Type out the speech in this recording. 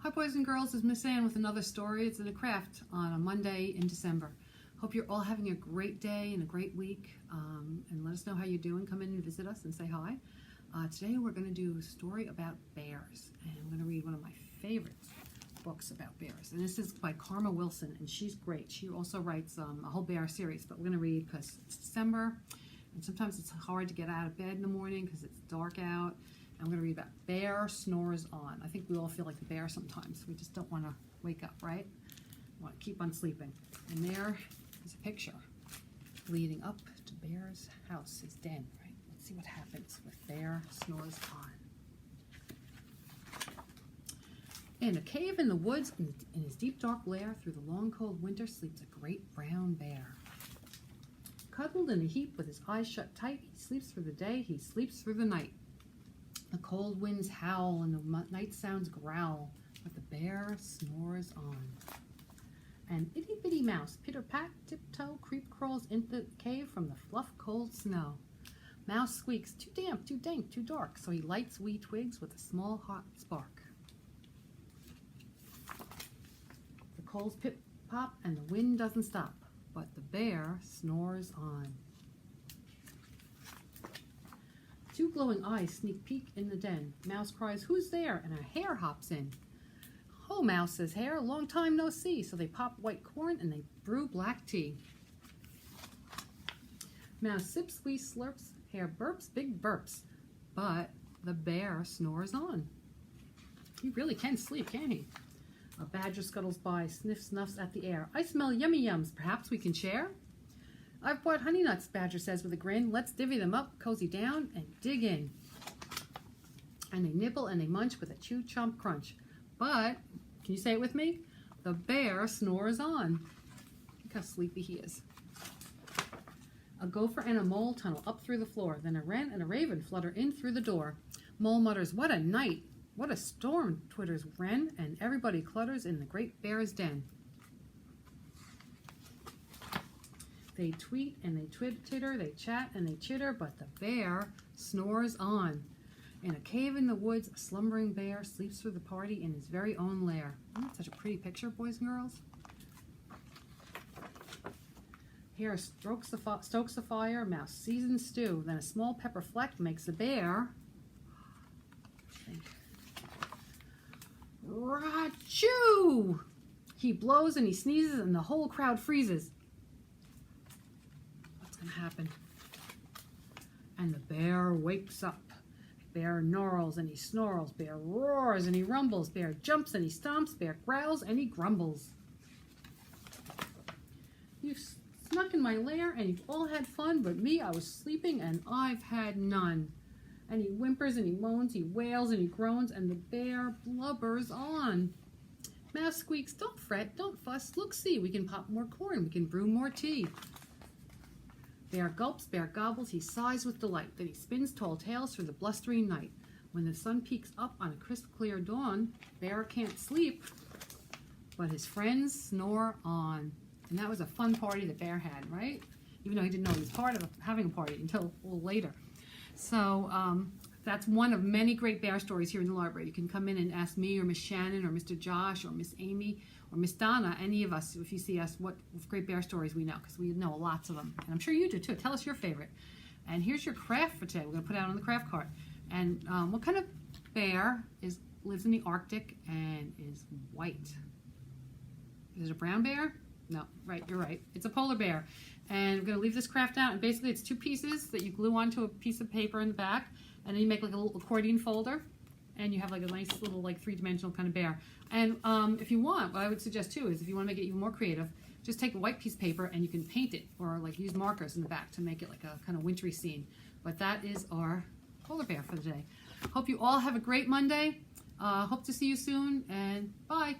Hi boys and girls, it's Miss Ann with another story. It's in a craft on a Monday in December. Hope you're all having a great day and a great week, and let us know how you're doing. Come in and visit us and say hi. Today we're going to do a story about bears, and I'm going to read one of my favorite books about bears, and this is by Karma Wilson, and she's great. She also writes a whole bear series, but we're going to read because it's December and sometimes it's hard to get out of bed in the morning because it's dark out. I'm going to read about Bear Snores On. I think we all feel like a bear sometimes. We just don't want to wake up, right? We want to keep on sleeping. And there is a picture leading up to Bear's house, his den, right? Let's see what happens with Bear Snores On. In a cave in the woods, in his deep dark lair, through the long cold winter, sleeps a great brown bear. Cuddled in a heap with his eyes shut tight, he sleeps through the day, he sleeps through the night. The cold winds howl and the night sounds growl, but the bear snores on. An itty-bitty mouse, pitter-pat, tiptoe, creep crawls into the cave from the fluff cold snow. Mouse squeaks, too damp, too dank, too dark, so he lights wee twigs with a small hot spark. The coals pip-pop and the wind doesn't stop, but the bear snores on. Two glowing eyes sneak peek in the den. Mouse cries, "Who's there?" and a hare hops in. "Oh, Mouse," says Hare, "long time no see." So they pop white corn and they brew black tea. Mouse sips, squeeze, slurps. Hare burps, big burps. But the bear snores on. He really can sleep, can't he? A badger scuttles by, sniffs, snuffs at the air. "I smell yummy yums. Perhaps we can share?" "I've brought honey nuts," Badger says with a grin. "Let's divvy them up, cozy down, and dig in." And they nibble and they munch with a chew, chomp, crunch. But, can you say it with me? The bear snores on. Look how sleepy he is. A gopher and a mole tunnel up through the floor. Then a wren and a raven flutter in through the door. Mole mutters, "What a night! What a storm!" twitters wren, and everybody clutters in the great bear's den. They tweet and they titter, they chat and they chitter, but the bear snores on. In a cave in the woods, a slumbering bear sleeps through the party in his very own lair. Isn't that such a pretty picture, boys and girls? Hare stokes the fire, Mouse seasons stew, then a small pepper fleck makes the bear Rachoo! He blows and he sneezes and the whole crowd freezes. Gonna happen. And the bear wakes up. Bear gnarls and he snarls. Bear roars and he rumbles. Bear jumps and he stomps. Bear growls and he grumbles. You've snuck in my lair and you've all had fun, but me, I was sleeping and I've had none. And he whimpers and he moans, he wails and he groans, and the bear blubbers on. Mouse squeaks, "Don't fret, don't fuss. Look, see, we can pop more corn, we can brew more tea." Bear gulps, bear gobbles, he sighs with delight, then he spins tall tales through the blustering night. When the sun peeks up on a crisp, clear dawn, Bear can't sleep, but his friends snore on. And that was a fun party that Bear had, right? Even though he didn't know he was part of having a party until a little later. So that's one of many great bear stories here in the library. You can come in and ask me or Miss Shannon or Mr. Josh or Miss Amy or Miss Donna, any of us, if you see us, what great bear stories we know, because we know lots of them. And I'm sure you do too. Tell us your favorite. And here's your craft for today. We're going to put it out on the craft card. And what kind of bear lives in the Arctic and is white? Is it a brown bear? No, right, you're right. It's a polar bear. And we're going to leave this craft out. And basically it's two pieces that you glue onto a piece of paper in the back. And then you make like a little accordion folder. And you have like a nice little like three-dimensional kind of bear. And if you want, what I would suggest too is if you want to make it even more creative, just take a white piece of paper and you can paint it or like use markers in the back to make it like a kind of wintry scene. But that is our polar bear for the day. Hope you all have a great Monday. Hope to see you soon, and bye.